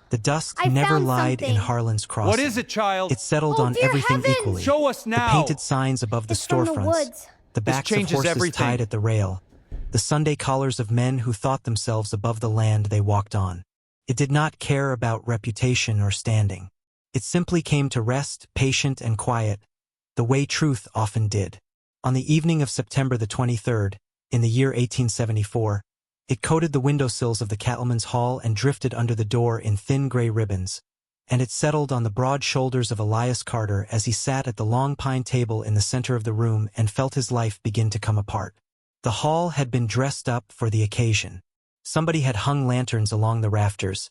The dusk I never found lied in something. Harlan's Crossing. What is it, child? It settled Oh, on dear everything heavens! equally. Show us The now. painted signs above the It's from the storefronts, woods. the This backs of changes horses everything. tied at the rail, the Sunday collars of men who thought themselves above the land they walked on. It did not care about reputation or standing. It simply came to rest, patient and quiet, the way truth often did. On the evening of September the 23rd, in the year 1874, it coated the windowsills of the cattleman's hall and drifted under the door in thin gray ribbons, and it settled on the broad shoulders of Elias Carter as he sat at the long pine table in the center of the room and felt his life begin to come apart. The hall had been dressed up for the occasion. Somebody had hung lanterns along the rafters,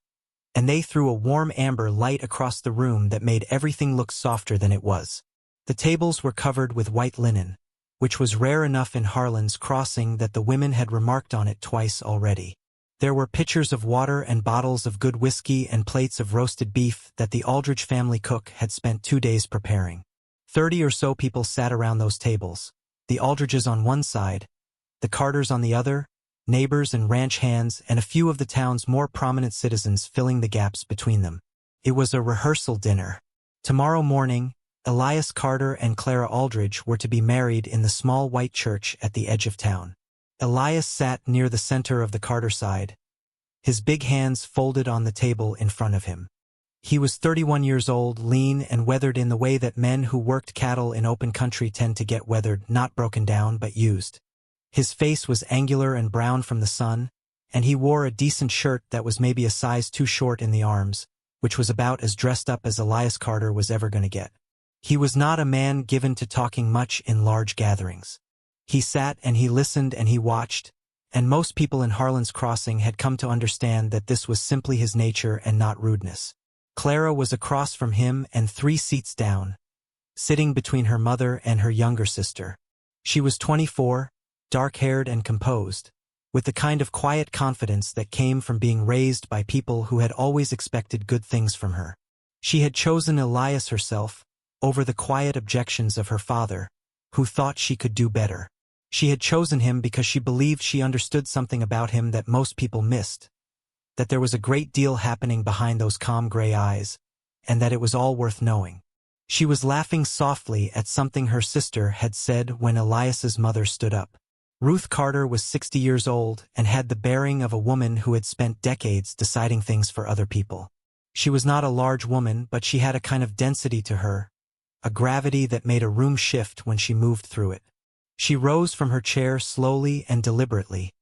and they threw a warm amber light across the room that made everything look softer than it was. The tables were covered with white linen, which was rare enough in Harlan's Crossing that the women had remarked on it twice already. There were pitchers of water and bottles of good whiskey and plates of roasted beef that the Aldridge family cook had spent 2 days preparing. 30 or so people sat around those tables, the Aldridges on one side, the Carters on the other, neighbors and ranch hands, and a few of the town's more prominent citizens filling the gaps between them. It was a rehearsal dinner. Tomorrow morning, Elias Carter and Clara Aldridge were to be married in the small white church at the edge of town. Elias sat near the center of the Carter side, his big hands folded on the table in front of him. He was 31 years old, lean and weathered in the way that men who worked cattle in open country tend to get weathered, not broken down but used. His face was angular and brown from the sun, and he wore a decent shirt that was maybe a size too short in the arms, which was about as dressed up as Elias Carter was ever going to get. He was not a man given to talking much in large gatherings. He sat and he listened and he watched, and most people in Harlan's Crossing had come to understand that this was simply his nature and not rudeness. Clara was across from him and 3 seats down, sitting between her mother and her younger sister. She was 24, dark-haired and composed, with the kind of quiet confidence that came from being raised by people who had always expected good things from her. She had chosen Elias herself, over the quiet objections of her father, who thought she could do better. She had chosen him because she believed she understood something about him that most people missed, that there was a great deal happening behind those calm gray eyes, and that it was all worth knowing. She was laughing softly at something her sister had said when Elias's mother stood up. Ruth Carter was 60 years old and had the bearing of a woman who had spent decades deciding things for other people. She was not a large woman, but she had a kind of density to her, a gravity that made a room shift when she moved through it. She rose from her chair slowly and deliberately,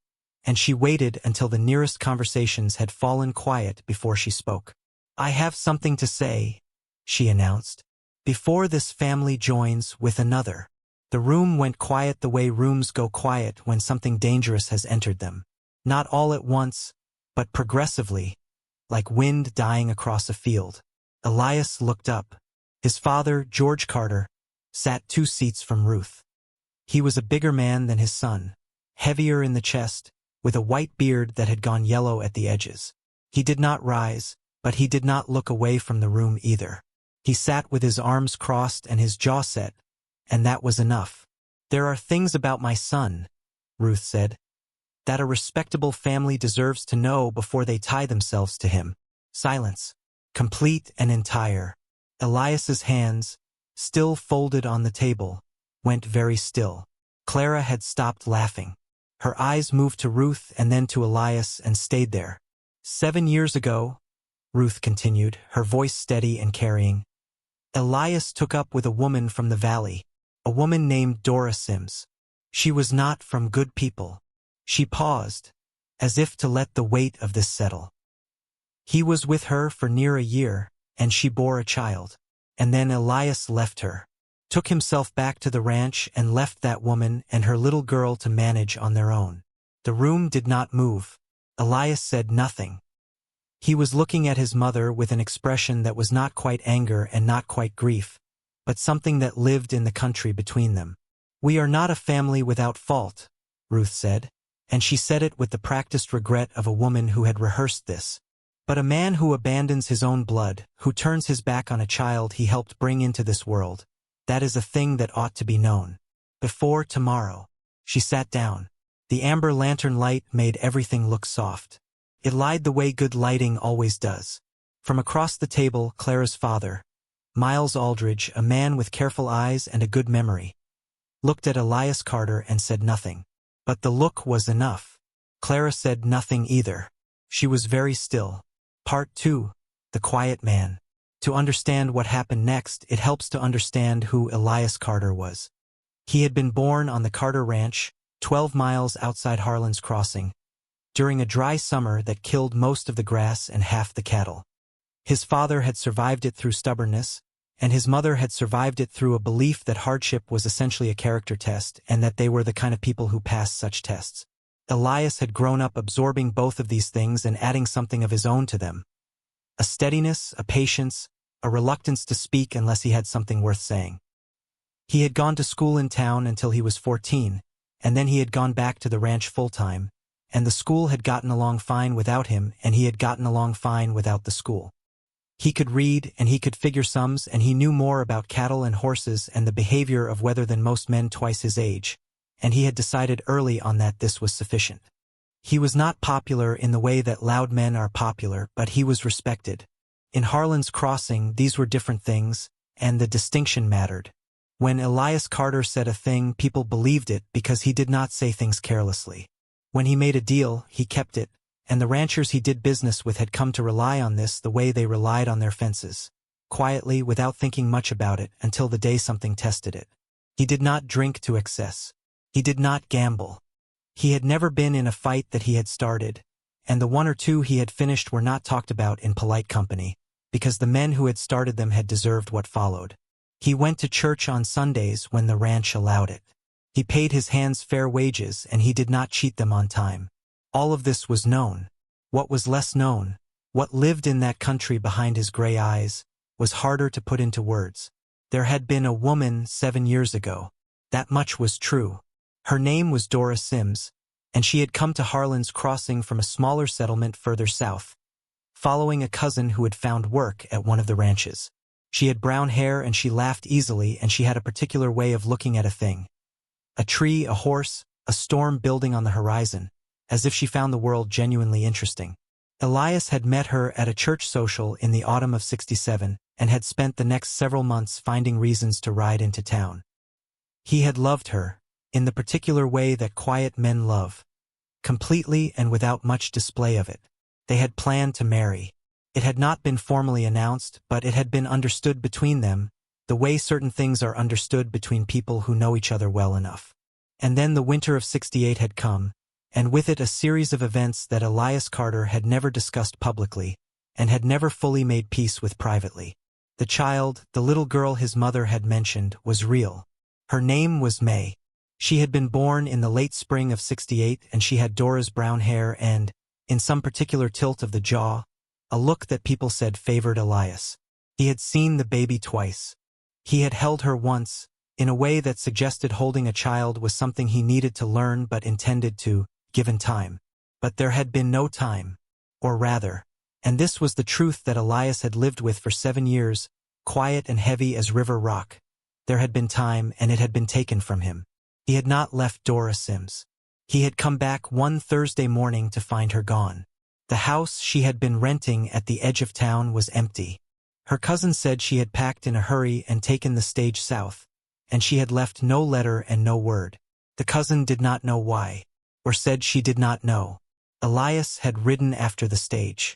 and she waited until the nearest conversations had fallen quiet before she spoke. "I have something to say," she announced, "before this family joins with another." The room went quiet the way rooms go quiet when something dangerous has entered them. Not all at once, but progressively, like wind dying across a field. Elias looked up. His father, George Carter, sat 2 seats from Ruth. He was a bigger man than his son, heavier in the chest, with a white beard that had gone yellow at the edges. He did not rise, but he did not look away from the room either. He sat with his arms crossed and his jaw set, and that was enough. "There are things about my son," Ruth said, "that a respectable family deserves to know before they tie themselves to him." Silence, complete and entire. Elias's hands, still folded on the table, went very still. Clara had stopped laughing. Her eyes moved to Ruth and then to Elias and stayed there. 7 years ago, Ruth continued, her voice steady and carrying, Elias took up with a woman from the valley, a woman named Dora Sims. She was not from good people. She paused, as if to let the weight of this settle. He was with her for near a year, and she bore a child. And then Elias left her, took himself back to the ranch and left that woman and her little girl to manage on their own. The room did not move. Elias said nothing. He was looking at his mother with an expression that was not quite anger and not quite grief, but something that lived in the country between them. "We are not a family without fault," Ruth said, and she said it with the practiced regret of a woman who had rehearsed this. "But a man who abandons his own blood, who turns his back on a child he helped bring into this world, that is a thing that ought to be known. Before tomorrow." She sat down. The amber lantern light made everything look soft. It lied the way good lighting always does. From across the table, Clara's father, Miles Aldridge, a man with careful eyes and a good memory, looked at Elias Carter and said nothing. But the look was enough. Clara said nothing either. She was very still. Part 2. The Quiet Man. To understand what happened next, it helps to understand who Elias Carter was. He had been born on the Carter Ranch, 12 miles outside Harlan's Crossing, during a dry summer that killed most of the grass and half the cattle. His father had survived it through stubbornness, and his mother had survived it through a belief that hardship was essentially a character test and that they were the kind of people who passed such tests. Elias had grown up absorbing both of these things and adding something of his own to them. A steadiness, a patience, a reluctance to speak unless he had something worth saying. He had gone to school in town until he was 14, and then he had gone back to the ranch full-time, and the school had gotten along fine without him, and he had gotten along fine without the school. He could read, and he could figure sums, and he knew more about cattle and horses and the behavior of weather than most men twice his age, and he had decided early on that this was sufficient. He was not popular in the way that loud men are popular, but he was respected. In Harlan's Crossing, these were different things, and the distinction mattered. When Elias Carter said a thing, people believed it because he did not say things carelessly. When he made a deal, he kept it, and the ranchers he did business with had come to rely on this the way they relied on their fences, quietly, without thinking much about it, until the day something tested it. He did not drink to excess. He did not gamble. He had never been in a fight that he had started, and the one or two he had finished were not talked about in polite company, because the men who had started them had deserved what followed. He went to church on Sundays when the ranch allowed it. He paid his hands fair wages, and he did not cheat them on time. All of this was known. What was less known, what lived in that country behind his gray eyes, was harder to put into words. There had been a woman 7 years ago. That much was true. Her name was Dora Sims, and she had come to Harlan's Crossing from a smaller settlement further south, following a cousin who had found work at one of the ranches. She had brown hair and she laughed easily, and she had a particular way of looking at a thing. A tree, a horse, a storm building on the horizon, as if she found the world genuinely interesting. Elias had met her at a church social in the autumn of '67 and had spent the next several months finding reasons to ride into town. He had loved her, in the particular way that quiet men love, completely and without much display of it. They had planned to marry. It had not been formally announced, but it had been understood between them, the way certain things are understood between people who know each other well enough. And then the winter of '68 had come, and with it a series of events that Elias Carter had never discussed publicly, and had never fully made peace with privately. The child, the little girl his mother had mentioned, was real. Her name was May. She had been born in the late spring of '68, and she had Dora's brown hair and, in some particular tilt of the jaw, a look that people said favored Elias. He had seen the baby twice. He had held her once, in a way that suggested holding a child was something he needed to learn but intended to, given time. But there had been no time. Or rather, and this was the truth that Elias had lived with for 7 years, quiet and heavy as river rock, there had been time, and it had been taken from him. He had not left Dora Sims. He had come back one Thursday morning to find her gone. The house she had been renting at the edge of town was empty. Her cousin said she had packed in a hurry and taken the stage south, and she had left no letter and no word. The cousin did not know why, or said she did not know. Elias had ridden after the stage.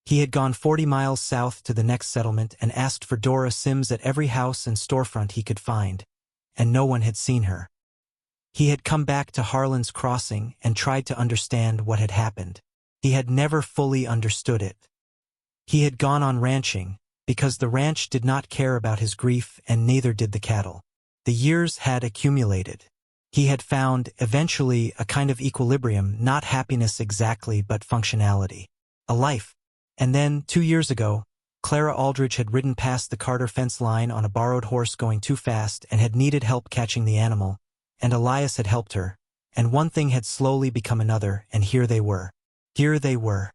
He had gone 40 miles south to the next settlement and asked for Dora Sims at every house and storefront he could find, and no one had seen her. He had come back to Harlan's Crossing and tried to understand what had happened. He had never fully understood it. He had gone on ranching, because the ranch did not care about his grief, and neither did the cattle. The years had accumulated. He had found, eventually, a kind of equilibrium, not happiness exactly, but functionality. A life. And then, 2 years ago, Clara Aldridge had ridden past the Carter fence line on a borrowed horse going too fast and had needed help catching the animal, and Elias had helped her, and one thing had slowly become another, and here they were. Here they were.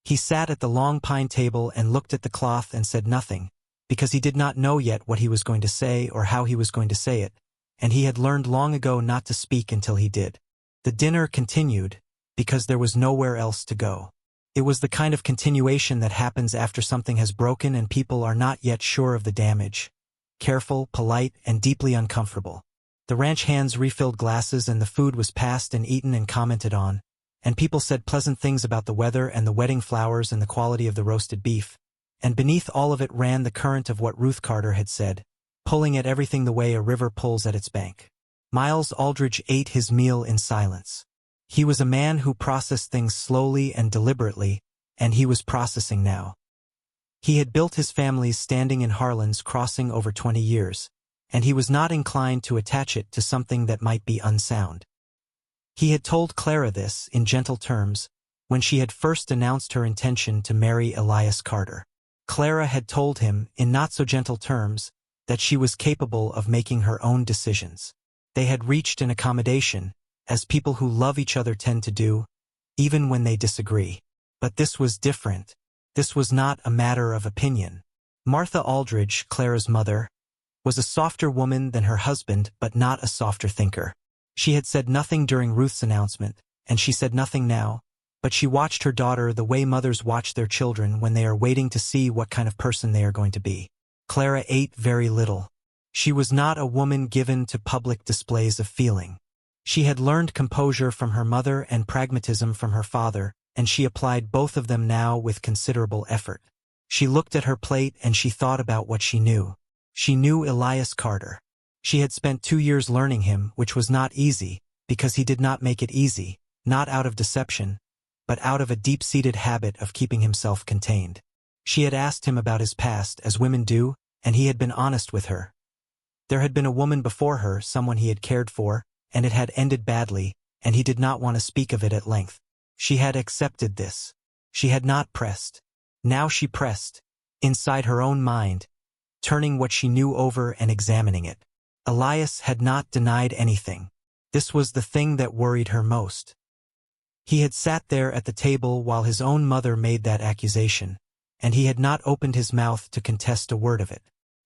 He sat at the long pine table and looked at the cloth and said nothing, because he did not know yet what he was going to say or how he was going to say it, and he had learned long ago not to speak until he did. The dinner continued, because there was nowhere else to go. It was the kind of continuation that happens after something has broken and people are not yet sure of the damage. Careful, polite, and deeply uncomfortable. The ranch hands refilled glasses and the food was passed and eaten and commented on, and people said pleasant things about the weather and the wedding flowers and the quality of the roasted beef. And beneath all of it ran the current of what Ruth Carter had said, pulling at everything the way a river pulls at its bank. Miles Aldridge ate his meal in silence. He was a man who processed things slowly and deliberately, and he was processing now. He had built his family's standing in Harlan's Crossing over 20 years, and he was not inclined to attach it to something that might be unsound. He had told Clara this, in gentle terms, when she had first announced her intention to marry Elias Carter. Clara had told him, in not-so-gentle terms, that she was capable of making her own decisions. They had reached an accommodation, as people who love each other tend to do, even when they disagree. But this was different. This was not a matter of opinion. Martha Aldridge, Clara's mother, was a softer woman than her husband but not a softer thinker. She had said nothing during Ruth's announcement, and she said nothing now, but she watched her daughter the way mothers watch their children when they are waiting to see what kind of person they are going to be. Clara ate very little. She was not a woman given to public displays of feeling. She had learned composure from her mother and pragmatism from her father, and she applied both of them now with considerable effort. She looked at her plate and she thought about what she knew. She knew Elias Carter. She had spent 2 years learning him, which was not easy, because he did not make it easy, not out of deception, but out of a deep-seated habit of keeping himself contained. She had asked him about his past, as women do, and he had been honest with her. There had been a woman before her, someone he had cared for, and it had ended badly, and he did not want to speak of it at length. She had accepted this. She had not pressed. Now she pressed, inside her own mind, turning what she knew over and examining it. Elias had not denied anything. This was the thing that worried her most. He had sat there at the table while his own mother made that accusation, and he had not opened his mouth to contest a word of it.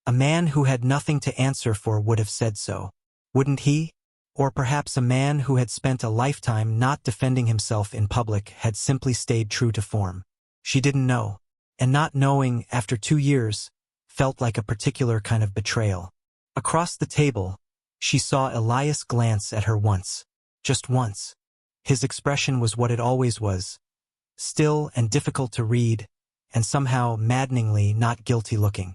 A man who had nothing to answer for would have said so. Wouldn't he? Or perhaps a man who had spent a lifetime not defending himself in public had simply stayed true to form. She didn't know. And not knowing, after 2 years, felt like a particular kind of betrayal. Across the table, she saw Elias glance at her once. Just once. His expression was what it always was. Still and difficult to read, and somehow maddeningly not guilty-looking.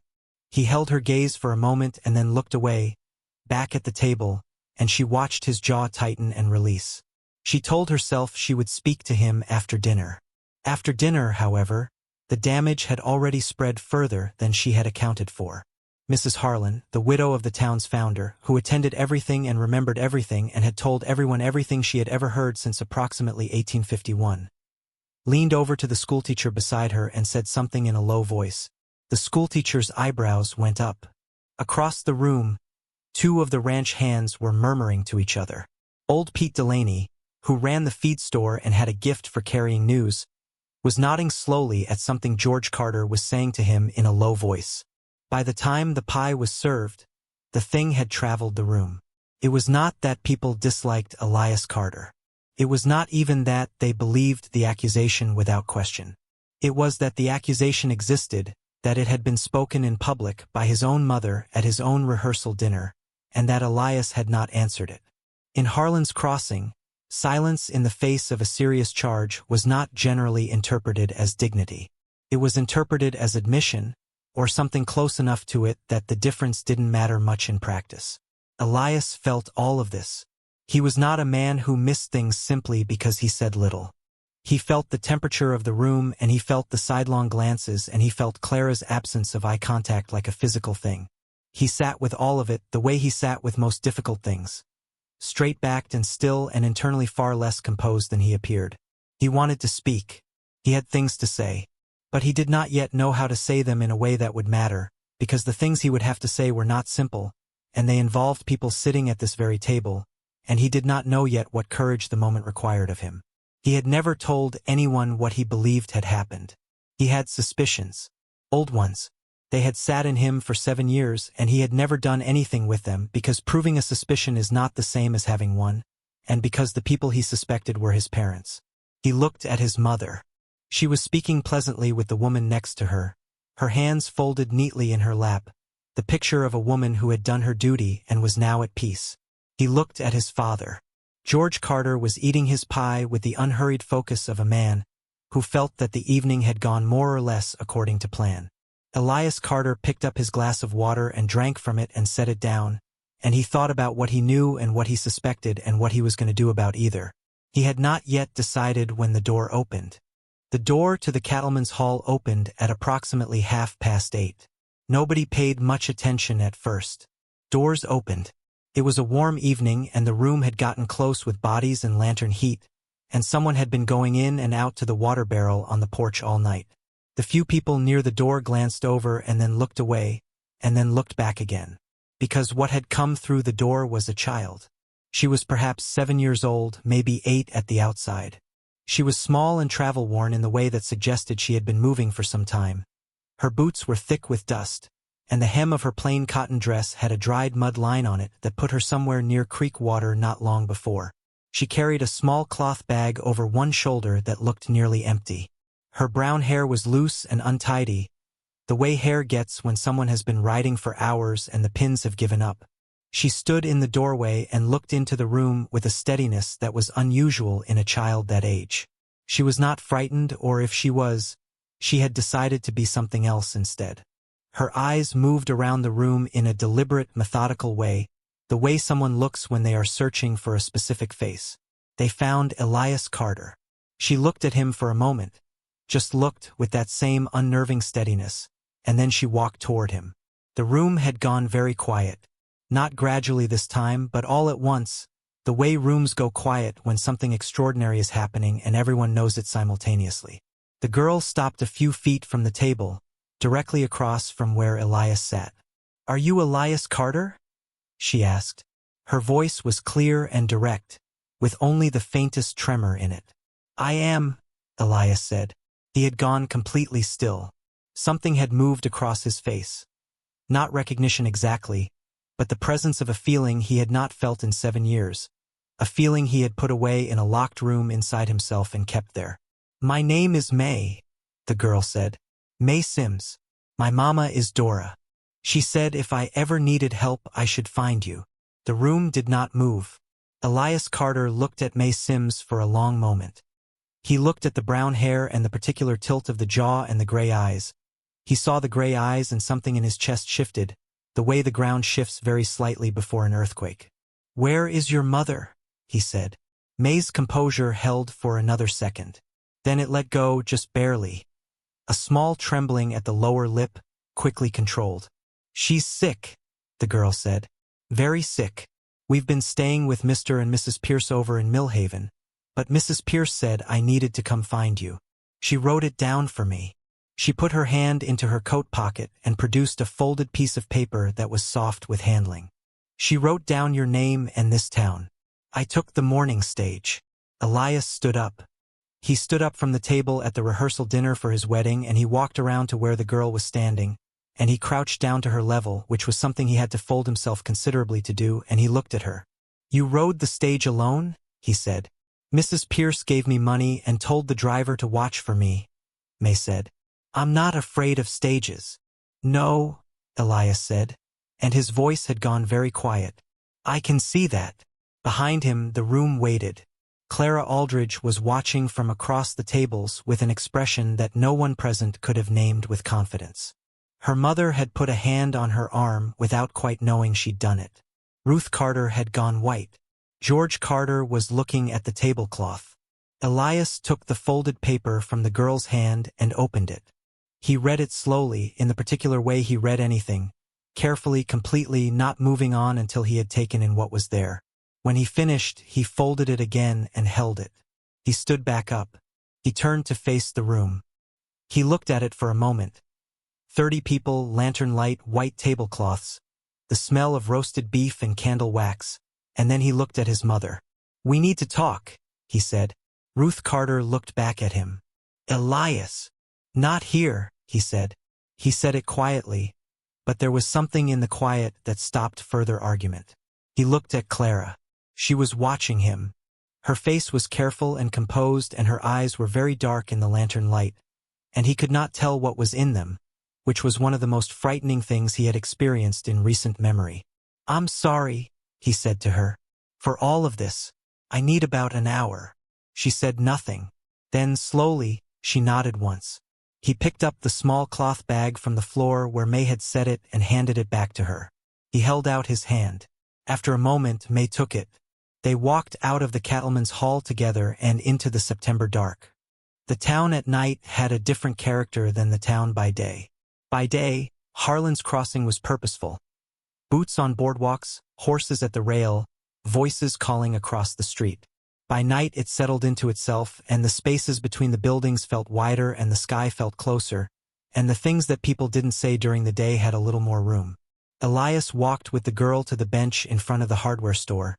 He held her gaze for a moment and then looked away, back at the table, and she watched his jaw tighten and release. She told herself she would speak to him after dinner. After dinner, however, the damage had already spread further than she had accounted for. Mrs. Harlan, the widow of the town's founder, who attended everything and remembered everything and had told everyone everything she had ever heard since approximately 1851, leaned over to the schoolteacher beside her and said something in a low voice. The schoolteacher's eyebrows went up. Across the room, 2 of the ranch hands were murmuring to each other. Old Pete Delaney, who ran the feed store and had a gift for carrying news, was nodding slowly at something George Carter was saying to him in a low voice. By the time the pie was served, the thing had traveled the room. It was not that people disliked Elias Carter. It was not even that they believed the accusation without question. It was that the accusation existed, that it had been spoken in public by his own mother at his own rehearsal dinner, and that Elias had not answered it. In Harlan's Crossing, silence in the face of a serious charge was not generally interpreted as dignity. It was interpreted as admission, or something close enough to it that the difference didn't matter much in practice. Elias felt all of this. He was not a man who missed things simply because he said little. He felt the temperature of the room, and he felt the sidelong glances, and he felt Clara's absence of eye contact like a physical thing. He sat with all of it the way he sat with most difficult things. Straight-backed and still and internally far less composed than he appeared. He wanted to speak. He had things to say. But he did not yet know how to say them in a way that would matter, because the things he would have to say were not simple, and they involved people sitting at this very table, and he did not know yet what courage the moment required of him. He had never told anyone what he believed had happened. He had suspicions. Old ones. They had sat in him for 7 years, and he had never done anything with them because proving a suspicion is not the same as having one, and because the people he suspected were his parents. He looked at his mother. She was speaking pleasantly with the woman next to her, her hands folded neatly in her lap, the picture of a woman who had done her duty and was now at peace. He looked at his father. George Carter was eating his pie with the unhurried focus of a man who felt that the evening had gone more or less according to plan. Elias Carter picked up his glass of water and drank from it and set it down, and he thought about what he knew and what he suspected and what he was going to do about either. He had not yet decided when the door opened. The door to the cattleman's hall opened at approximately 8:30. Nobody paid much attention at first. Doors opened. It was a warm evening and the room had gotten close with bodies and lantern heat, and someone had been going in and out to the water barrel on the porch all night. The few people near the door glanced over and then looked away, and then looked back again. Because what had come through the door was a child. She was perhaps 7 years old, maybe 8 at the outside. She was small and travel-worn in the way that suggested she had been moving for some time. Her boots were thick with dust, and the hem of her plain cotton dress had a dried mud line on it that put her somewhere near creek water not long before. She carried a small cloth bag over one shoulder that looked nearly empty. Her brown hair was loose and untidy, the way hair gets when someone has been riding for hours and the pins have given up. She stood in the doorway and looked into the room with a steadiness that was unusual in a child that age. She was not frightened, or if she was, she had decided to be something else instead. Her eyes moved around the room in a deliberate, methodical way, the way someone looks when they are searching for a specific face. They found Elias Carter. She looked at him for a moment, just looked with that same unnerving steadiness, and then she walked toward him. The room had gone very quiet. Not gradually this time, but all at once, the way rooms go quiet when something extraordinary is happening and everyone knows it simultaneously. The girl stopped a few feet from the table, directly across from where Elias sat. "Are you Elias Carter?" she asked. Her voice was clear and direct, with only the faintest tremor in it. "I am," Elias said. He had gone completely still. Something had moved across his face. Not recognition exactly, but the presence of a feeling he had not felt in 7 years. A feeling he had put away in a locked room inside himself and kept there. "My name is May," the girl said. "May Sims. My mama is Dora. She said if I ever needed help I should find you." The room did not move. Elias Carter looked at May Sims for a long moment. He looked at the brown hair and the particular tilt of the jaw and the gray eyes. He saw the gray eyes and something in his chest shifted, the way the ground shifts very slightly before an earthquake. "Where is your mother?" he said. May's composure held for another second. Then it let go just barely. A small trembling at the lower lip, quickly controlled. "She's sick," the girl said. "Very sick. We've been staying with Mr. and Mrs. Pierce over in Millhaven, but Mrs. Pierce said I needed to come find you. She wrote it down for me." She put her hand into her coat pocket and produced a folded piece of paper that was soft with handling. "She wrote down your name and this town. I took the morning stage." Elias stood up. He stood up from the table at the rehearsal dinner for his wedding, and he walked around to where the girl was standing, and he crouched down to her level, which was something he had to fold himself considerably to do, and he looked at her. "You rode the stage alone?" he said. "Mrs. Pierce gave me money and told the driver to watch for me," May said. "I'm not afraid of stages." "No," Elias said, and his voice had gone very quiet. "I can see that." Behind him, the room waited. Clara Aldridge was watching from across the tables with an expression that no one present could have named with confidence. Her mother had put a hand on her arm without quite knowing she'd done it. Ruth Carter had gone white. George Carter was looking at the tablecloth. Elias took the folded paper from the girl's hand and opened it. He read it slowly, in the particular way he read anything, carefully, completely, not moving on until he had taken in what was there. When he finished, he folded it again and held it. He stood back up. He turned to face the room. He looked at it for a moment. 30 people, lantern light, white tablecloths, the smell of roasted beef and candle wax, and then he looked at his mother. "We need to talk," he said. Ruth Carter looked back at him. "Elias." "Not here," he said. He said it quietly, but there was something in the quiet that stopped further argument. He looked at Clara. She was watching him. Her face was careful and composed, and her eyes were very dark in the lantern light, and he could not tell what was in them, which was one of the most frightening things he had experienced in recent memory. "I'm sorry," he said to her, "for all of this. I need about an hour." She said nothing. Then, slowly, she nodded once. He picked up the small cloth bag from the floor where May had set it and handed it back to her. He held out his hand. After a moment, May took it. They walked out of the cattleman's hall together and into the September dark. The town at night had a different character than the town by day. By day, Harlan's Crossing was purposeful. Boots on boardwalks, horses at the rail, voices calling across the street. By night it settled into itself, and the spaces between the buildings felt wider and the sky felt closer, and the things that people didn't say during the day had a little more room. Elias walked with the girl to the bench in front of the hardware store,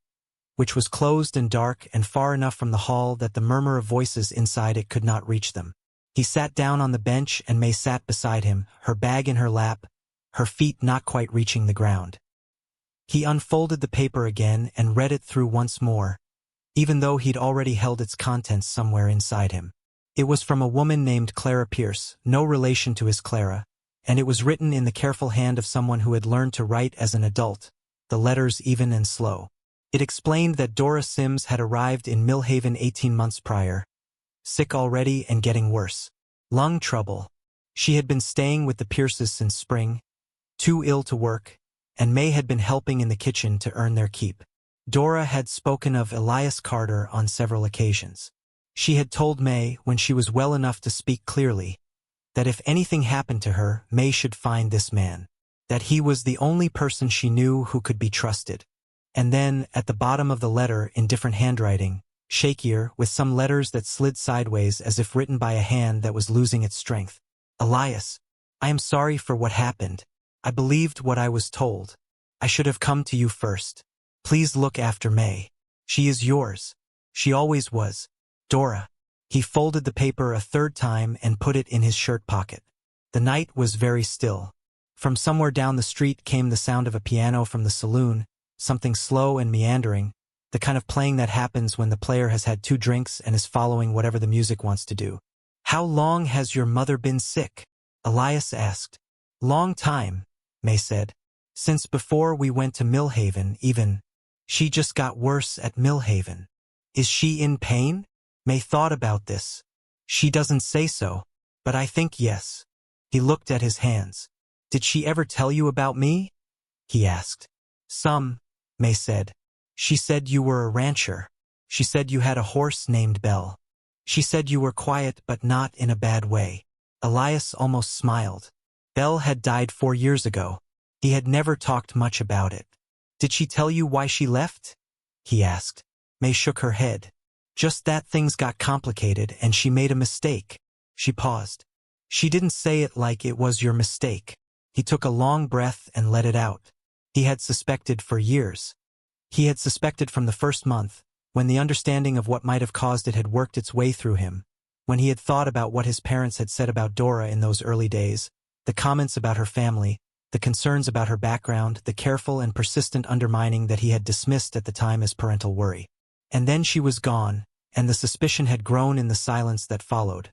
which was closed and dark and far enough from the hall that the murmur of voices inside it could not reach them. He sat down on the bench and May sat beside him, her bag in her lap, her feet not quite reaching the ground. He unfolded the paper again and read it through once more, even though he'd already held its contents somewhere inside him. It was from a woman named Clara Pierce, no relation to his Clara, and it was written in the careful hand of someone who had learned to write as an adult, the letters even and slow. It explained that Dora Sims had arrived in Millhaven 18 months prior, sick already and getting worse. Lung trouble. She had been staying with the Pierces since spring, too ill to work, and May had been helping in the kitchen to earn their keep. Dora had spoken of Elias Carter on several occasions. She had told May, when she was well enough to speak clearly, that if anything happened to her, May should find this man, that he was the only person she knew who could be trusted. And then, at the bottom of the letter, in different handwriting, shakier, with some letters that slid sideways as if written by a hand that was losing its strength. "Elias, I am sorry for what happened. I believed what I was told. I should have come to you first. Please look after May. She is yours. She always was. Dora." He folded the paper a third time and put it in his shirt pocket. The night was very still. From somewhere down the street came the sound of a piano from the saloon, something slow and meandering, the kind of playing that happens when the player has had 2 drinks and is following whatever the music wants to do. "How long has your mother been sick?" Elias asked. "Long time," May said. "Since before we went to Millhaven, even. She just got worse at Millhaven." "Is she in pain?" May thought about this. "She doesn't say so, but I think yes." He looked at his hands. "Did she ever tell you about me?" he asked. "Some," May said. "She said you were a rancher. She said you had a horse named Belle. She said you were quiet but not in a bad way." Elias almost smiled. Belle had died 4 years ago. He had never talked much about it. "Did she tell you why she left?" he asked. May shook her head. "Just that things got complicated and she made a mistake." She paused. "She didn't say it like it was your mistake." He took a long breath and let it out. He had suspected for years. He had suspected from the first month, when the understanding of what might have caused it had worked its way through him, when he had thought about what his parents had said about Dora in those early days, the comments about her family, the concerns about her background, the careful and persistent undermining that he had dismissed at the time as parental worry. And then she was gone, and the suspicion had grown in the silence that followed.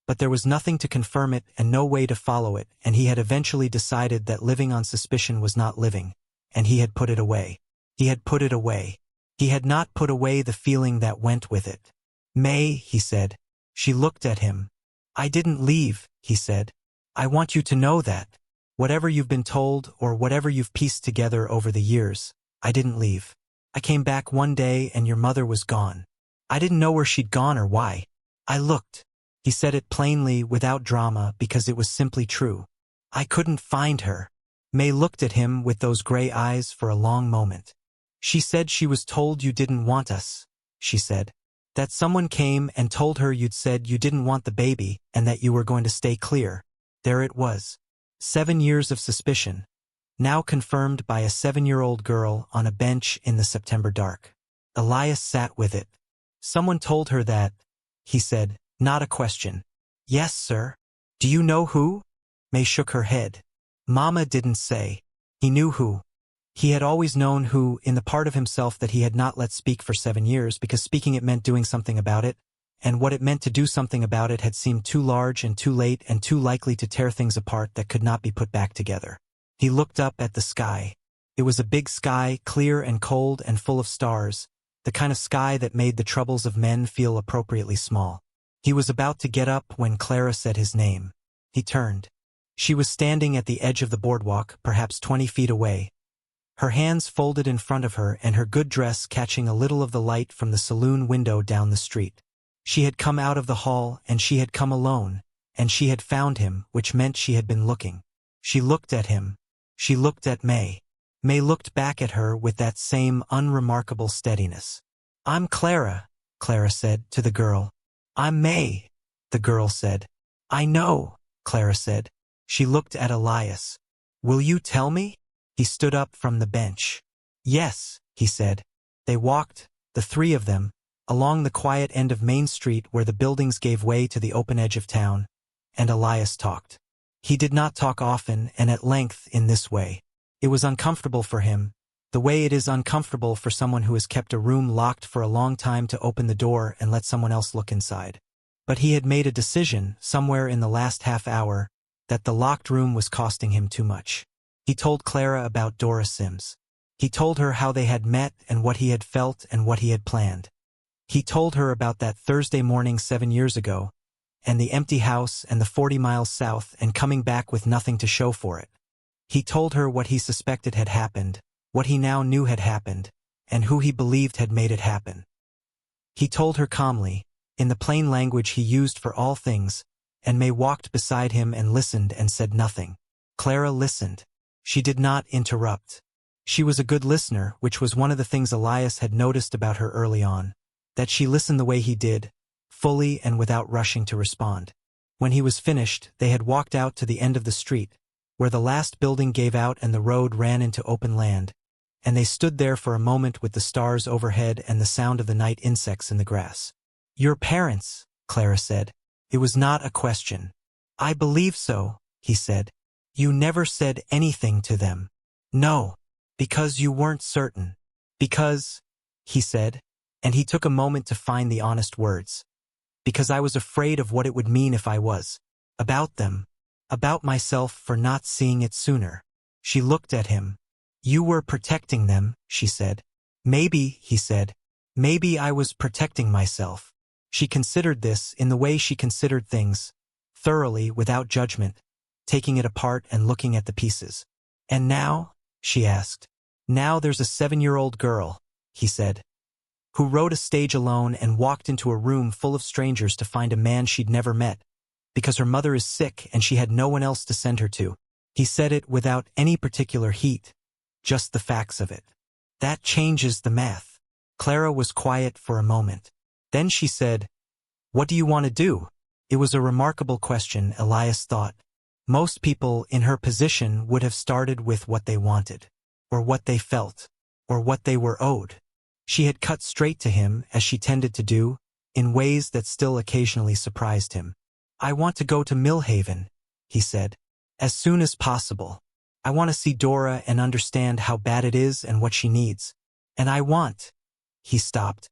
But there was nothing to confirm it and no way to follow it, and he had eventually decided that living on suspicion was not living, and he had put it away. He had put it away. He had not put away the feeling that went with it. "May," he said. She looked at him. "I didn't leave," he said. "I want you to know that. Whatever you've been told or whatever you've pieced together over the years, I didn't leave. I came back one day and your mother was gone. I didn't know where she'd gone or why. I looked." He said it plainly, without drama, because it was simply true. "I couldn't find her." May looked at him with those gray eyes for a long moment. "She said she was told you didn't want us," she said. "That someone came and told her you'd said you didn't want the baby and that you were going to stay clear." There it was. 7 years of suspicion, now confirmed by a 7-year-old girl on a bench in the September dark. Elias sat with it. "Someone told her that," he said, not a question. "Yes, sir." "Do you know who?" May shook her head. "Mama didn't say." He knew who. He had always known who, in the part of himself that he had not let speak for 7 years, because speaking it meant doing something about it, and what it meant to do something about it had seemed too large and too late and too likely to tear things apart that could not be put back together. He looked up at the sky. It was a big sky, clear and cold and full of stars, the kind of sky that made the troubles of men feel appropriately small. He was about to get up when Clara said his name. He turned. She was standing at the edge of the boardwalk, perhaps 20 feet away, her hands folded in front of her and her good dress catching a little of the light from the saloon window down the street. She had come out of the hall, and she had come alone, and she had found him, which meant she had been looking. She looked at him. She looked at May. May looked back at her with that same unremarkable steadiness. "I'm Clara," Clara said to the girl. "I'm May," the girl said. "I know," Clara said. She looked at Elias. "Will you tell me?" He stood up from the bench. "Yes," he said. They walked, the three of them, along the quiet end of Main Street where the buildings gave way to the open edge of town, and Elias talked. He did not talk often and at length in this way. It was uncomfortable for him, the way it is uncomfortable for someone who has kept a room locked for a long time to open the door and let someone else look inside. But he had made a decision, somewhere in the last half hour, that the locked room was costing him too much. He told Clara about Dora Sims. He told her how they had met and what he had felt and what he had planned. He told her about that Thursday morning 7 years ago, and the empty house and the 40 miles south and coming back with nothing to show for it. He told her what he suspected had happened, what he now knew had happened, and who he believed had made it happen. He told her calmly, in the plain language he used for all things, and May walked beside him and listened and said nothing. Clara listened. She did not interrupt. She was a good listener, which was one of the things Elias had noticed about her early on, that she listened the way he did, fully and without rushing to respond. When he was finished, they had walked out to the end of the street, where the last building gave out and the road ran into open land, and they stood there for a moment with the stars overhead and the sound of the night insects in the grass. "Your parents," Clara said. It was not a question. "I believe so," he said. "You never said anything to them." "No, because you weren't certain." "Because," he said, and he took a moment to find the honest words. "Because I was afraid of what it would mean if I was. About them. About myself for not seeing it sooner." She looked at him. "You were protecting them," she said. "Maybe," he said. "Maybe I was protecting myself." She considered this in the way she considered things, thoroughly, without judgment, taking it apart and looking at the pieces. "And now?" she asked. "Now there's a 7-year-old girl," he said, "who rode a stage alone and walked into a room full of strangers to find a man she'd never met, because her mother is sick and she had no one else to send her to." He said it without any particular heat, just the facts of it. "That changes the math." Clara was quiet for a moment. Then she said, "What do you want to do?" It was a remarkable question, Elias thought. Most people in her position would have started with what they wanted, or what they felt, or what they were owed. She had cut straight to him, as she tended to do, in ways that still occasionally surprised him. "I want to go to Millhaven," he said, "as soon as possible. I want to see Dora and understand how bad it is and what she needs. And I want—" He stopped.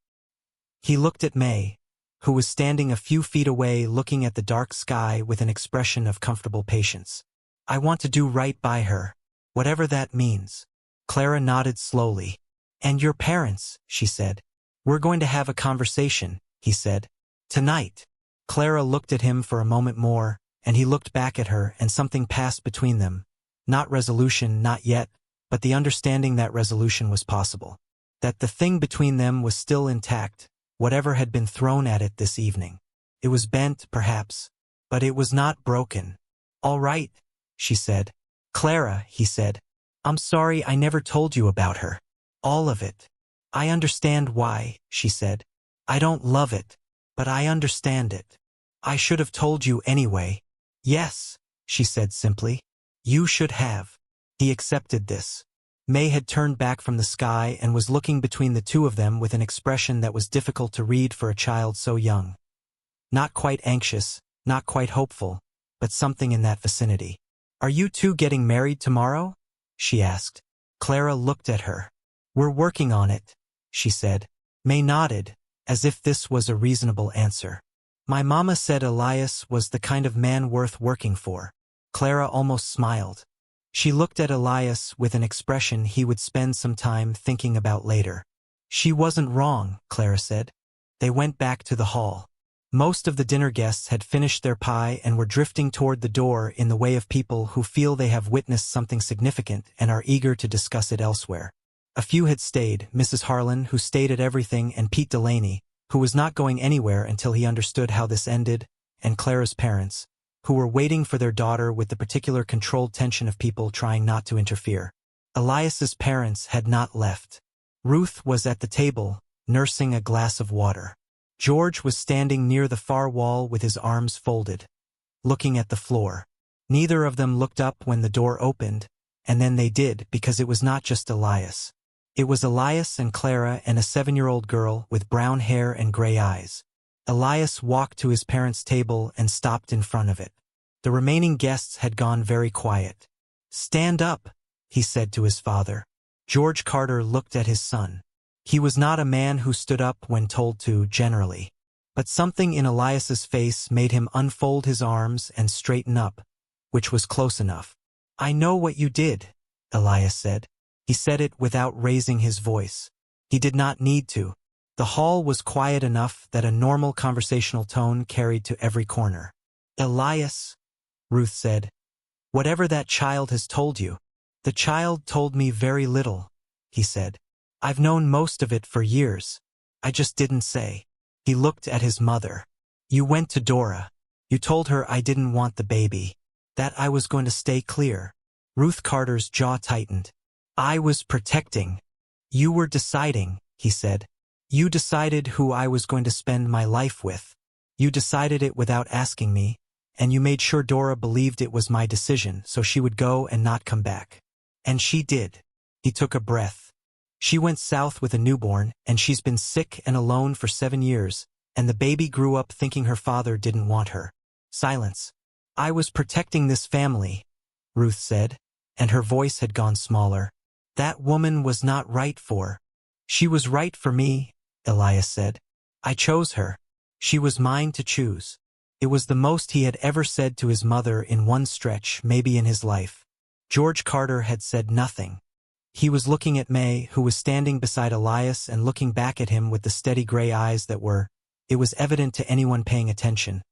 He looked at May, who was standing a few feet away looking at the dark sky with an expression of comfortable patience. "I want to do right by her, whatever that means." Clara nodded slowly. "And your parents," she said. "We're going to have a conversation," he said. "Tonight." Clara looked at him for a moment more, and he looked back at her, and something passed between them. Not resolution, not yet, but the understanding that resolution was possible. That the thing between them was still intact, whatever had been thrown at it this evening. It was bent, perhaps, but it was not broken. "All right," she said. "Clara," he said, "I'm sorry I never told you about her. All of it. I understand why," she said. "I don't love it, but I understand it. I should have told you anyway." "Yes," she said simply. "You should have." He accepted this. May had turned back from the sky and was looking between the two of them with an expression that was difficult to read for a child so young. Not quite anxious, not quite hopeful, but something in that vicinity. "Are you two getting married tomorrow?" she asked. Clara looked at her. "We're working on it," she said. May nodded, as if this was a reasonable answer. "My mama said Elias was the kind of man worth working for." Clara almost smiled. She looked at Elias with an expression he would spend some time thinking about later. "She wasn't wrong," Clara said. They went back to the hall. Most of the dinner guests had finished their pie and were drifting toward the door in the way of people who feel they have witnessed something significant and are eager to discuss it elsewhere. A few had stayed, Mrs. Harlan, who stayed at everything, and Pete Delaney, who was not going anywhere until he understood how this ended, and Clara's parents, who were waiting for their daughter with the particular controlled tension of people trying not to interfere. Elias's parents had not left. Ruth was at the table, nursing a glass of water. George was standing near the far wall with his arms folded, looking at the floor. Neither of them looked up when the door opened, and then they did because it was not just Elias. It was Elias and Clara and a 7-year-old girl with brown hair and gray eyes. Elias walked to his parents' table and stopped in front of it. The remaining guests had gone very quiet. "Stand up," he said to his father. George Carter looked at his son. He was not a man who stood up when told to, generally. But something in Elias's face made him unfold his arms and straighten up, which was close enough. "I know what you did," Elias said. He said it without raising his voice. He did not need to. The hall was quiet enough that a normal conversational tone carried to every corner. "Elias," Ruth said, "whatever that child has told you." "The child told me very little," he said. "I've known most of it for years. I just didn't say." He looked at his mother. "You went to Dora. You told her I didn't want the baby. That I was going to stay clear." Ruth Carter's jaw tightened. "I was protecting. You were deciding," he said. "You decided who I was going to spend my life with. You decided it without asking me, and you made sure Dora believed it was my decision so she would go and not come back. And she did." He took a breath. "She went south with a newborn, and she's been sick and alone for 7 years, and the baby grew up thinking her father didn't want her." Silence. "I was protecting this family," Ruth said, and her voice had gone smaller. "That woman was not right for." "She was right for me," Elias said. "I chose her. She was mine to choose." It was the most he had ever said to his mother in one stretch, maybe in his life. George Carter had said nothing. He was looking at May, who was standing beside Elias and looking back at him with the steady gray eyes that were, it was evident to anyone paying attention,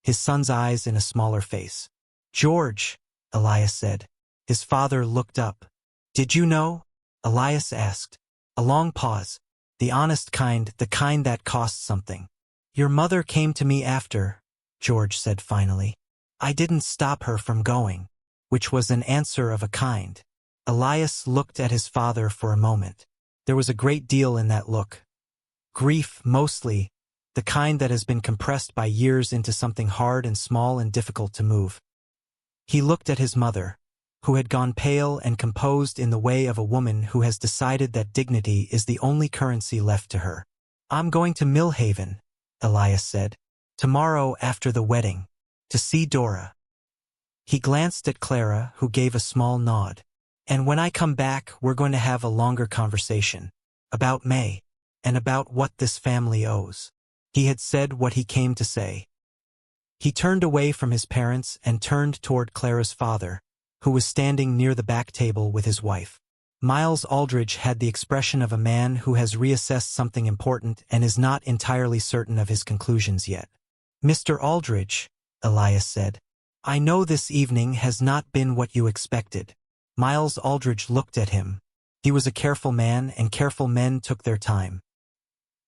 his son's eyes in a smaller face. "George," Elias said. His father looked up. "Did you know?" Elias asked. A long pause. "The honest kind, the kind that costs something." "Your mother came to me after," George said finally. "I didn't stop her from going," which was an answer of a kind. Elias looked at his father for a moment. There was a great deal in that look. Grief, mostly, the kind that has been compressed by years into something hard and small and difficult to move. He looked at his mother, who had gone pale and composed in the way of a woman who has decided that dignity is the only currency left to her. "I'm going to Millhaven," Elias said. "Tomorrow after the wedding. To see Dora." He glanced at Clara, who gave a small nod. "And when I come back, we're going to have a longer conversation. About May. And about what this family owes." He had said what he came to say. He turned away from his parents and turned toward Clara's father, who was standing near the back table with his wife. Miles Aldridge had the expression of a man who has reassessed something important and is not entirely certain of his conclusions yet. "Mr. Aldridge," Elias said, "I know this evening has not been what you expected." Miles Aldridge looked at him. He was a careful man, and careful men took their time.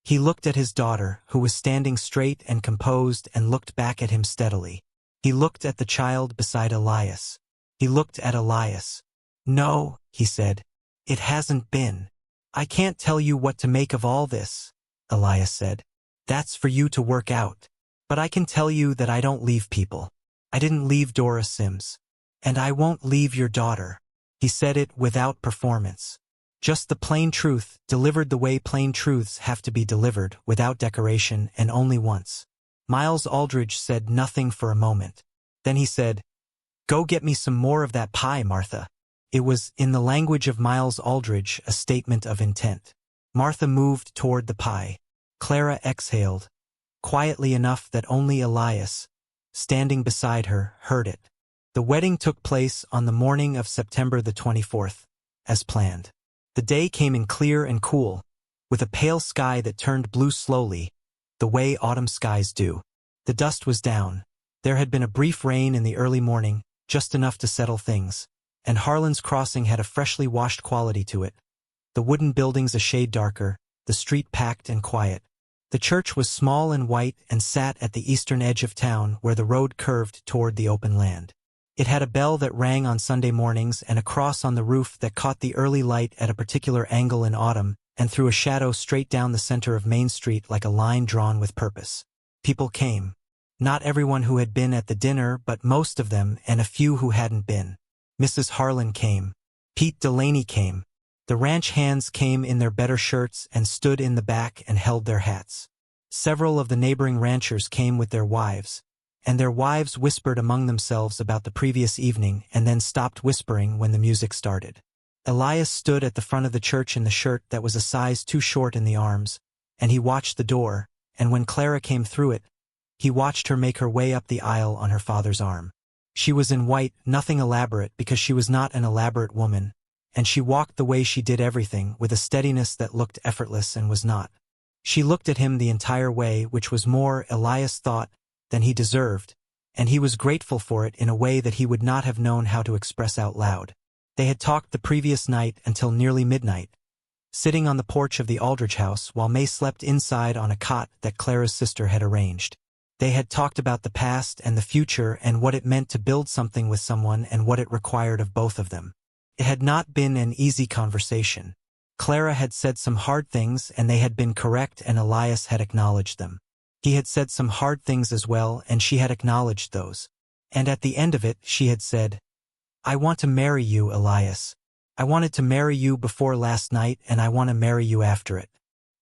He looked at his daughter, who was standing straight and composed, and looked back at him steadily. He looked at the child beside Elias. He looked at Elias. "No," he said, "it hasn't been. I can't tell you what to make of all this," Elias said. "That's for you to work out. But I can tell you that I don't leave people. I didn't leave Dora Sims. And I won't leave your daughter." He said it without performance. Just the plain truth, delivered the way plain truths have to be delivered, without decoration and only once. Miles Aldridge said nothing for a moment. Then he said, "Go get me some more of that pie, Martha. It was, in the language of Miles Aldridge, a statement of intent. Martha moved toward the pie. Clara exhaled, quietly enough that only Elias, standing beside her, heard it. The wedding took place on the morning of September the 24th, as planned. The day came in clear and cool, with a pale sky that turned blue slowly, the way autumn skies do. The dust was down. There had been a brief rain in the early morning, just enough to settle things, and Harlan's Crossing had a freshly washed quality to it. The wooden buildings a shade darker, the street packed and quiet. The church was small and white and sat at the eastern edge of town where the road curved toward the open land. It had a bell that rang on Sunday mornings and a cross on the roof that caught the early light at a particular angle in autumn and threw a shadow straight down the center of Main Street like a line drawn with purpose. People came. Not everyone who had been at the dinner, but most of them, and a few who hadn't been. Mrs. Harlan came. Pete Delaney came. The ranch hands came in their better shirts and stood in the back and held their hats. Several of the neighboring ranchers came with their wives, and their wives whispered among themselves about the previous evening and then stopped whispering when the music started. Elias stood at the front of the church in the shirt that was a size too short in the arms, and he watched the door, and when Clara came through it, he watched her make her way up the aisle on her father's arm. She was in white, nothing elaborate because she was not an elaborate woman, and she walked the way she did everything with a steadiness that looked effortless and was not. She looked at him the entire way, which was more, Elias thought, than he deserved, and he was grateful for it in a way that he would not have known how to express out loud. They had talked the previous night until nearly midnight, sitting on the porch of the Aldrich house while May slept inside on a cot that Clara's sister had arranged. They had talked about the past and the future and what it meant to build something with someone and what it required of both of them. It had not been an easy conversation. Clara had said some hard things and they had been correct and Elias had acknowledged them. He had said some hard things as well and she had acknowledged those. And at the end of it, she had said, "I want to marry you, Elias. I wanted to marry you before last night and I want to marry you after it.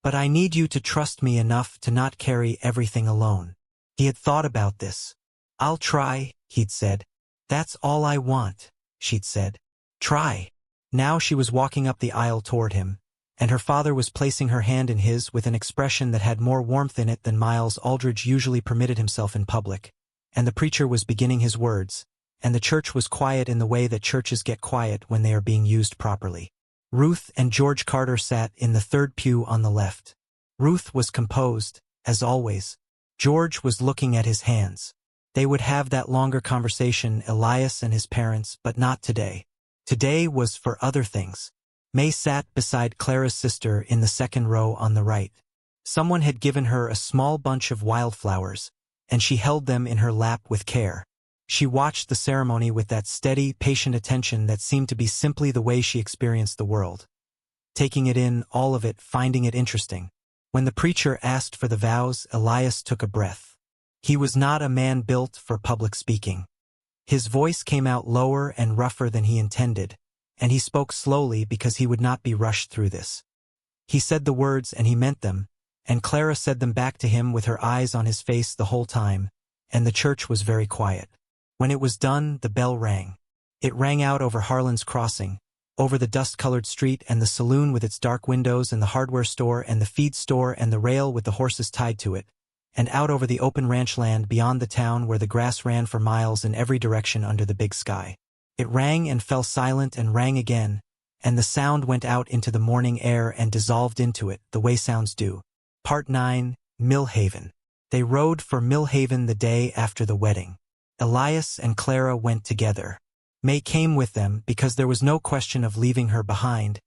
But I need you to trust me enough to not carry everything alone." He had thought about this. "I'll try," he'd said. "That's all I want," she'd said. "Try." Now she was walking up the aisle toward him, and her father was placing her hand in his with an expression that had more warmth in it than Miles Aldridge usually permitted himself in public, and the preacher was beginning his words, and the church was quiet in the way that churches get quiet when they are being used properly. Ruth and George Carter sat in the third pew on the left. Ruth was composed, as always. George was looking at his hands. They would have that longer conversation, Elias and his parents, but not today. Today was for other things. May sat beside Clara's sister in the second row on the right. Someone had given her a small bunch of wildflowers, and she held them in her lap with care. She watched the ceremony with that steady, patient attention that seemed to be simply the way she experienced the world. Taking it in, all of it, finding it interesting. When the preacher asked for the vows, Elias took a breath. He was not a man built for public speaking. His voice came out lower and rougher than he intended, and he spoke slowly because he would not be rushed through this. He said the words and he meant them, and Clara said them back to him with her eyes on his face the whole time, and the church was very quiet. When it was done, the bell rang. It rang out over Harlan's Crossing, over the dust-colored street and the saloon with its dark windows and the hardware store and the feed store and the rail with the horses tied to it, and out over the open ranch land beyond the town where the grass ran for miles in every direction under the big sky. It rang and fell silent and rang again, and the sound went out into the morning air and dissolved into it, the way sounds do. Part 9, Millhaven. They rode for Millhaven the day after the wedding. Elias and Clara went together. May came with them because there was no question of leaving her behind,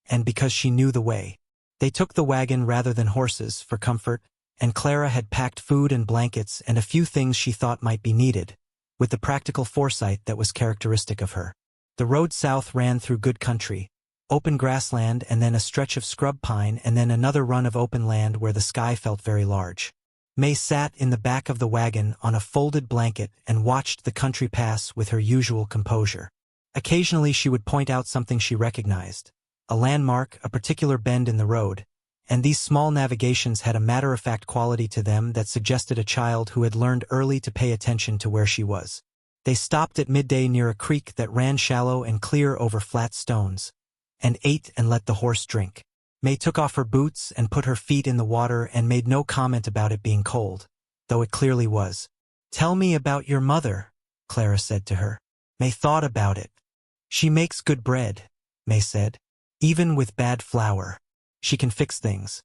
and because she knew the way. They took the wagon rather than horses for comfort, and Clara had packed food and blankets and a few things she thought might be needed, with the practical foresight that was characteristic of her. The road south ran through good country, open grassland and then a stretch of scrub pine and then another run of open land where the sky felt very large. May sat in the back of the wagon on a folded blanket and watched the country pass with her usual composure. Occasionally she would point out something she recognized, a landmark, a particular bend in the road, and these small navigations had a matter-of-fact quality to them that suggested a child who had learned early to pay attention to where she was. They stopped at midday near a creek that ran shallow and clear over flat stones, and ate and let the horse drink. May took off her boots and put her feet in the water and made no comment about it being cold, though it clearly was. "Tell me about your mother," Clara said to her. May thought about it. "She makes good bread," May said. "Even with bad flour. She can fix things.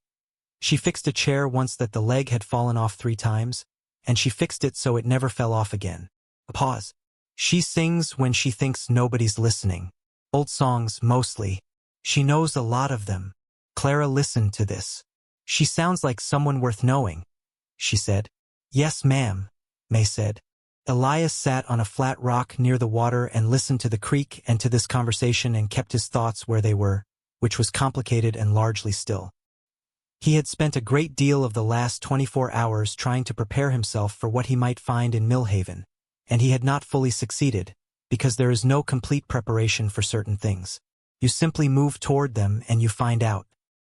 She fixed a chair once that the leg had fallen off 3 times, and she fixed it so it never fell off again." A pause. "She sings when she thinks nobody's listening. Old songs, mostly. She knows a lot of them." Clara listened to this. "She sounds like someone worth knowing," she said. "Yes, ma'am," May said. Elias sat on a flat rock near the water and listened to the creek and to this conversation and kept his thoughts where they were, which was complicated and largely still. He had spent a great deal of the last 24 hours trying to prepare himself for what he might find in Millhaven, and he had not fully succeeded, because there is no complete preparation for certain things. You simply move toward them and you find out.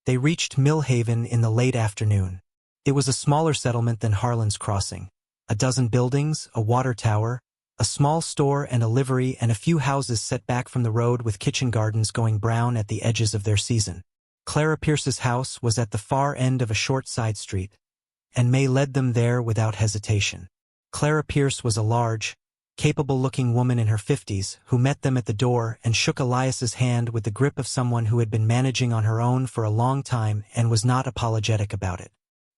They reached Millhaven in the late afternoon. It was a smaller settlement than Harlan's Crossing. 12 buildings, a water tower, a small store and a livery, and a few houses set back from the road with kitchen gardens going brown at the edges of their season. Clara Pierce's house was at the far end of a short side street, and May led them there without hesitation. Clara Pierce was a large, capable-looking woman in her 50s who met them at the door and shook Elias's hand with the grip of someone who had been managing on her own for a long time and was not apologetic about it.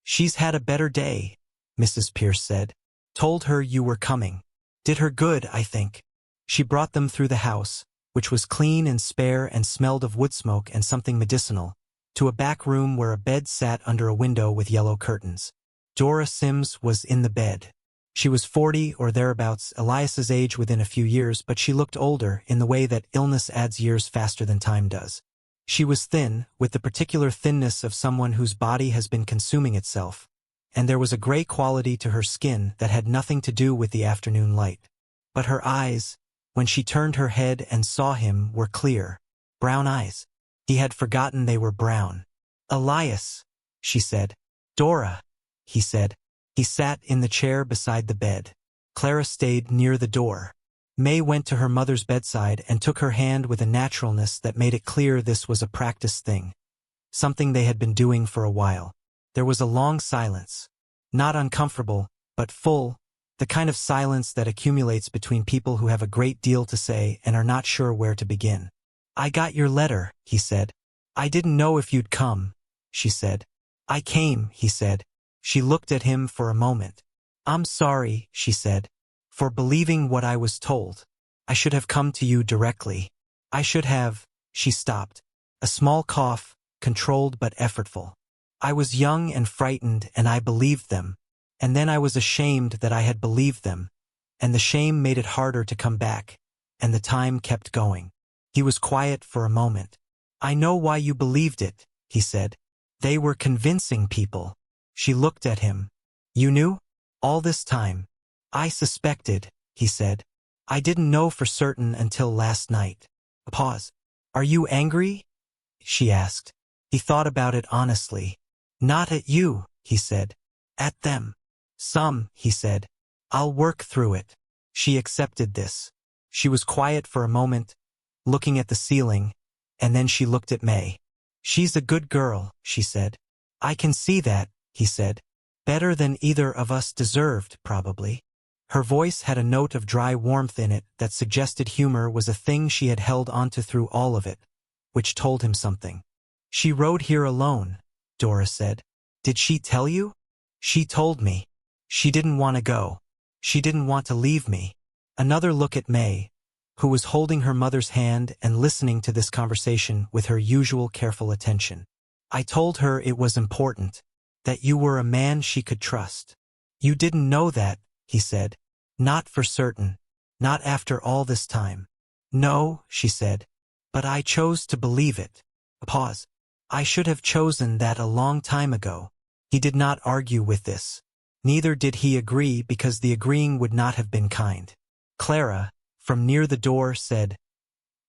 "She's had a better day," Mrs. Pierce said. "Told her you were coming. Did her good, I think." She brought them through the house, which was clean and spare and smelled of wood smoke and something medicinal, to a back room where a bed sat under a window with yellow curtains. Dora Sims was in the bed. She was 40 or thereabouts, Elias's age within a few years, but she looked older in the way that illness adds years faster than time does. She was thin, with the particular thinness of someone whose body has been consuming itself, and there was a gray quality to her skin that had nothing to do with the afternoon light. But her eyes, when she turned her head and saw him, were clear. Brown eyes. He had forgotten they were brown. "Elias," she said. "Dora," he said. He sat in the chair beside the bed. Clara stayed near the door. May went to her mother's bedside and took her hand with a naturalness that made it clear this was a practiced thing, something they had been doing for a while. There was a long silence, not uncomfortable, but full, the kind of silence that accumulates between people who have a great deal to say and are not sure where to begin. "I got your letter," he said. "I didn't know if you'd come," she said. "I came," he said. She looked at him for a moment. "I'm sorry," she said, "for believing what I was told. I should have come to you directly. I should have—" She stopped. A small cough, controlled but effortful. "I was young and frightened, and I believed them. And then I was ashamed that I had believed them, and the shame made it harder to come back, and the time kept going." He was quiet for a moment. "I know why you believed it," he said. "They were convincing people." She looked at him. "You knew? All this time?" "I suspected," he said. "I didn't know for certain until last night." A pause. "Are you angry?" she asked. He thought about it honestly. "Not at you," he said. "At them." "Some," he said. "I'll work through it." She accepted this. She was quiet for a moment, looking at the ceiling, and then she looked at May. "She's a good girl," she said. "I can see that," he said. "Better than either of us deserved, probably." Her voice had a note of dry warmth in it that suggested humor was a thing she had held onto through all of it, which told him something. "She rode here alone," Dora said. "Did she tell you?" "She told me. She didn't want to go. She didn't want to leave me." Another look at May, who was holding her mother's hand and listening to this conversation with her usual careful attention. "I told her it was important, that you were a man she could trust." "You didn't know that," he said. "Not for certain. Not after all this time." "No," she said. "But I chose to believe it." A pause. "I should have chosen that a long time ago." He did not argue with this. Neither did he agree, because the agreeing would not have been kind. Clara, from near the door, said,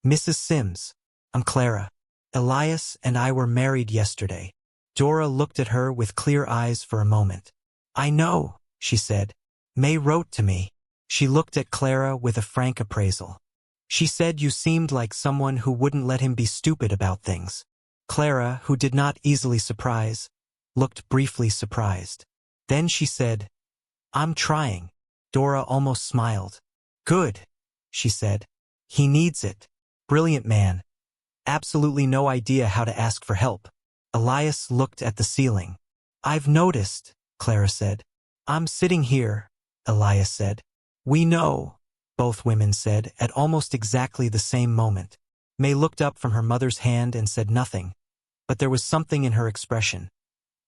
"Mrs. Sims, I'm Clara. Elias and I were married yesterday." Dora looked at her with clear eyes for a moment. "I know," she said. "May wrote to me." She looked at Clara with a frank appraisal. She said you seemed like someone who wouldn't let him be stupid about things. Clara, who did not easily surprise, looked briefly surprised. Then she said, I'm trying. Dora almost smiled. Good, she said. He needs it. Brilliant man. Absolutely no idea how to ask for help. Elias looked at the ceiling. I've noticed, Clara said. I'm sitting here, Elias said. We know, both women said at almost exactly the same moment. May looked up from her mother's hand and said nothing, but there was something in her expression.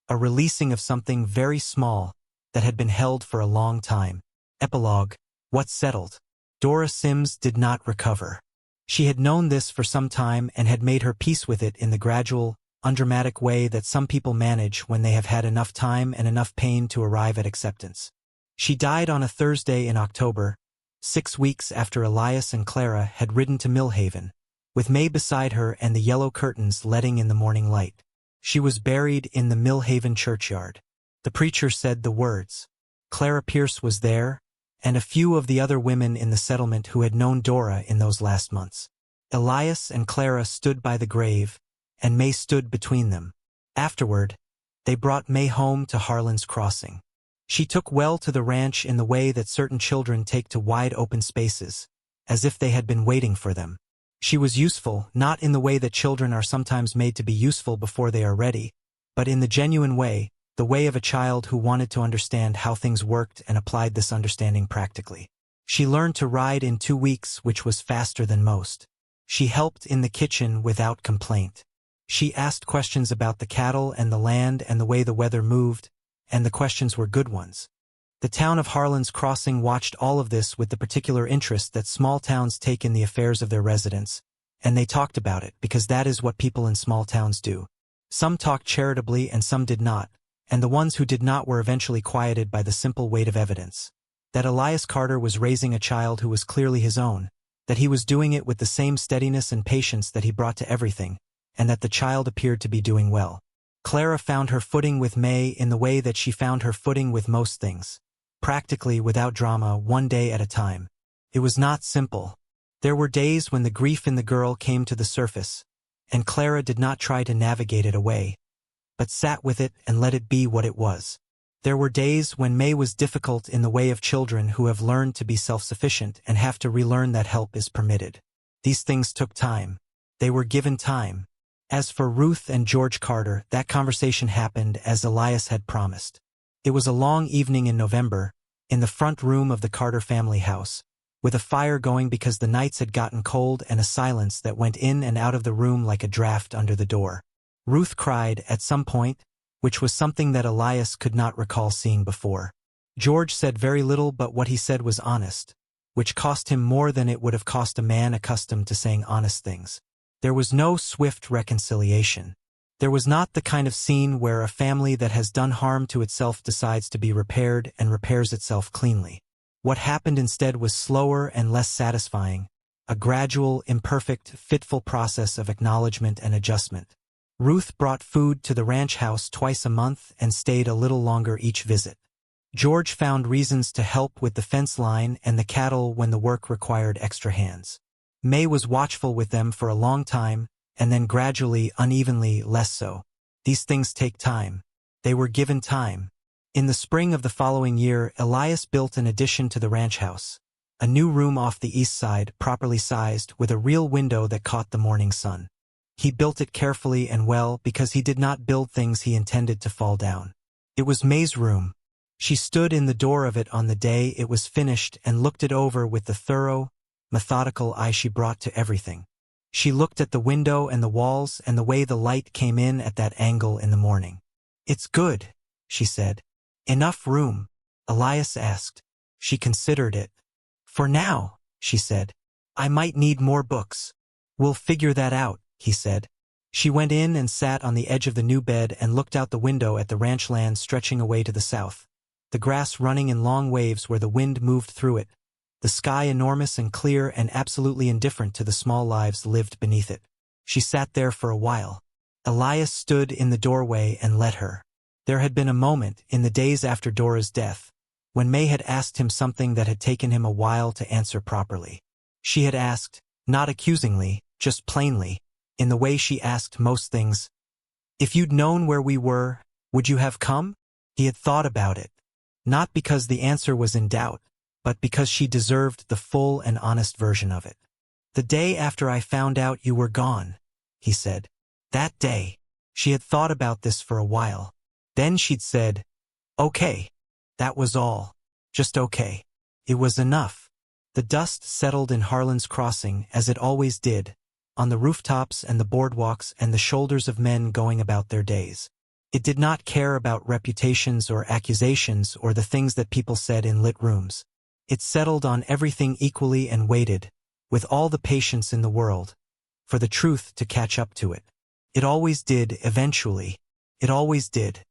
A releasing of something very small that had been held for a long time. Epilogue. What's settled? Dora Sims did not recover. She had known this for some time and had made her peace with it in the gradual, undramatic way that some people manage when they have had enough time and enough pain to arrive at acceptance. She died on a Thursday in October, 6 weeks after Elias and Clara had ridden to Millhaven, with May beside her and the yellow curtains letting in the morning light. She was buried in the Millhaven churchyard. The preacher said the words. Clara Pierce was there, and a few of the other women in the settlement who had known Dora in those last months. Elias and Clara stood by the grave, and May stood between them. Afterward, they brought May home to Harlan's Crossing. She took well to the ranch in the way that certain children take to wide open spaces, as if they had been waiting for them. She was useful, not in the way that children are sometimes made to be useful before they are ready, but in the genuine way, the way of a child who wanted to understand how things worked and applied this understanding practically. She learned to ride in 2 weeks, which was faster than most. She helped in the kitchen without complaint. She asked questions about the cattle and the land and the way the weather moved, and the questions were good ones. The town of Harlan's Crossing watched all of this with the particular interest that small towns take in the affairs of their residents, and they talked about it because that is what people in small towns do. Some talked charitably and some did not, and the ones who did not were eventually quieted by the simple weight of evidence. That Elias Carter was raising a child who was clearly his own, that he was doing it with the same steadiness and patience that he brought to everything, and that the child appeared to be doing well. Clara found her footing with May in the way that she found her footing with most things. Practically without drama, one day at a time. It was not simple. There were days when the grief in the girl came to the surface, and Clara did not try to navigate it away, but sat with it and let it be what it was. There were days when May was difficult in the way of children who have learned to be self-sufficient and have to relearn that help is permitted. These things took time. They were given time. As for Ruth and George Carter, that conversation happened as Elias had promised. It was a long evening in November, in the front room of the Carter family house, with a fire going because the nights had gotten cold and a silence that went in and out of the room like a draft under the door. Ruth cried at some point, which was something that Elias could not recall seeing before. George said very little, but what he said was honest, which cost him more than it would have cost a man accustomed to saying honest things. There was no swift reconciliation. There was not the kind of scene where a family that has done harm to itself decides to be repaired and repairs itself cleanly. What happened instead was slower and less satisfying, a gradual, imperfect, fitful process of acknowledgement and adjustment. Ruth brought food to the ranch house twice a month and stayed a little longer each visit. George found reasons to help with the fence line and the cattle when the work required extra hands. May was watchful with them for a long time, and then gradually, unevenly, less so. These things take time. They were given time. In the spring of the following year, Elias built an addition to the ranch house. A new room off the east side, properly sized, with a real window that caught the morning sun. He built it carefully and well because he did not build things he intended to fall down. It was May's room. She stood in the door of it on the day it was finished and looked it over with the thorough, methodical eye she brought to everything. She looked at the window and the walls and the way the light came in at that angle in the morning. "It's good," she said. "Enough room?" Elias asked. She considered it. "For now," she said. "I might need more books." "We'll figure that out," he said. She went in and sat on the edge of the new bed and looked out the window at the ranch land stretching away to the south, the grass running in long waves where the wind moved through it, the sky enormous and clear and absolutely indifferent to the small lives lived beneath it. She sat there for a while. Elias stood in the doorway and let her. There had been a moment, in the days after Dora's death, when May had asked him something that had taken him a while to answer properly. She had asked, not accusingly, just plainly, in the way she asked most things, "If you'd known where we were, would you have come?" He had thought about it, not because the answer was in doubt, but because she deserved the full and honest version of it. "The day after I found out you were gone," he said. That day. She had thought about this for a while. Then she'd said, "Okay." That was all. Just okay. It was enough. The dust settled in Harlan's Crossing, as it always did, on the rooftops and the boardwalks and the shoulders of men going about their days. It did not care about reputations or accusations or the things that people said in lit rooms. It settled on everything equally and waited, with all the patience in the world, for the truth to catch up to it. It always did, eventually. It always did.